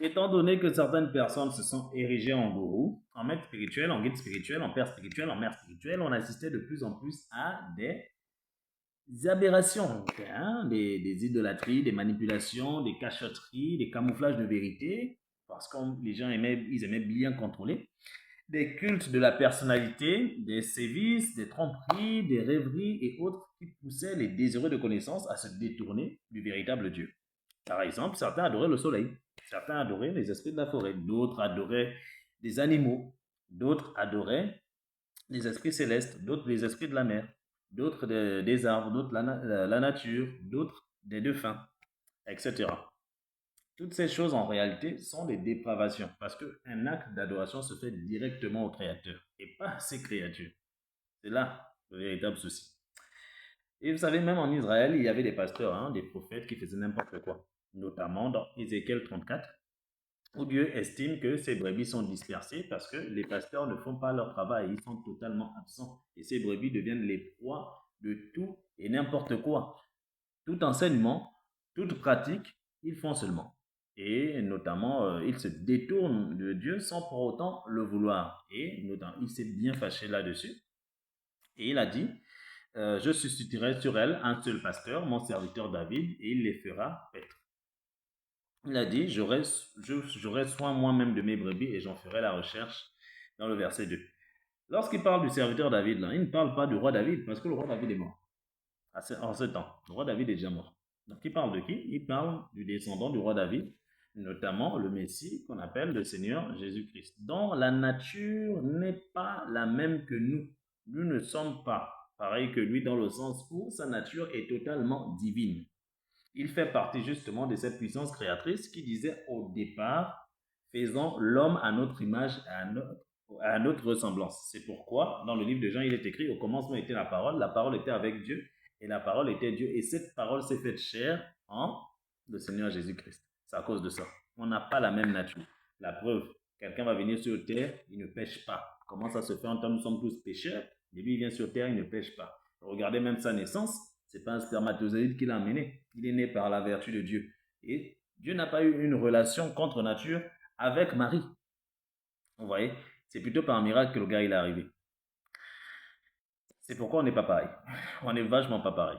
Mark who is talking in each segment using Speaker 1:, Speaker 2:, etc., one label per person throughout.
Speaker 1: Étant donné que certaines personnes se sont érigées en gourou, en maître spirituel, en guide spirituel, en père spirituel, en mère spirituelle, on assistait de plus en plus à des aberrations, hein, des idolâtries, des manipulations, des cachotteries, des camouflages de vérité, parce que les gens aimaient bien contrôler, des cultes de la personnalité, des sévices, des tromperies, des rêveries et autres qui poussaient les désireux de connaissance à se détourner du véritable Dieu. Par exemple, certains adoraient le soleil, certains adoraient les esprits de la forêt, d'autres adoraient des animaux, d'autres adoraient les esprits célestes, d'autres les esprits de la mer, d'autres des arbres, d'autres la nature, d'autres des dauphins, etc. Toutes ces choses en réalité sont des dépravations parce qu'un acte d'adoration se fait directement au Créateur et pas à ses créatures. C'est là le véritable souci. Et vous savez, même en Israël, il y avait des pasteurs, hein, des prophètes qui faisaient n'importe quoi, notamment dans Ézéchiel 34, où Dieu estime que ces brebis sont dispersées parce que les pasteurs ne font pas leur travail, ils sont totalement absents. Et ces brebis deviennent les proies de tout et n'importe quoi. Tout enseignement, toute pratique, ils font seulement. Et notamment, ils se détournent de Dieu sans pour autant le vouloir. Et notamment, il s'est bien fâché là-dessus. Et il a dit, je susciterai sur elle un seul pasteur, mon serviteur David, et il les fera paître. Il a dit, j'aurai soin moi-même de mes brebis et j'en ferai la recherche dans le verset 2. Lorsqu'il parle du serviteur David, là, il ne parle pas du roi David, parce que le roi David est mort en ce temps. Le roi David est déjà mort. Donc il parle de qui? Il parle du descendant du roi David, notamment le Messie qu'on appelle le Seigneur Jésus-Christ, dont la nature n'est pas la même que nous. Nous ne sommes pas pareils que lui dans le sens où sa nature est totalement divine. Il fait partie justement de cette puissance créatrice qui disait au départ, faisons l'homme à notre image et à notre ressemblance. C'est pourquoi dans le livre de Jean, il est écrit, au commencement était la parole était avec Dieu et la parole était Dieu. Et cette parole s'est faite chair en le Seigneur Jésus-Christ. C'est à cause de ça. On n'a pas la même nature. La preuve, quelqu'un va venir sur terre, il ne pêche pas. Comment ça se fait en tant que nous sommes tous pécheurs? Et lui, il vient sur terre, il ne pêche pas. Regardez même sa naissance, c'est pas un spermatozoïde qui l'a amené. Il est né par la vertu de Dieu. Et Dieu n'a pas eu une relation contre nature avec Marie. Vous voyez, c'est plutôt par un miracle que le gars il est arrivé. C'est pourquoi on n'est pas pareil. On est vachement pas pareil.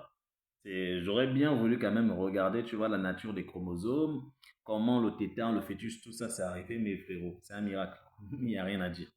Speaker 1: J'aurais bien voulu quand même regarder, tu vois, la nature des chromosomes, comment le tétard, le fœtus, tout ça, c'est arrivé, mais frérot, c'est un miracle. Il n'y a rien à dire.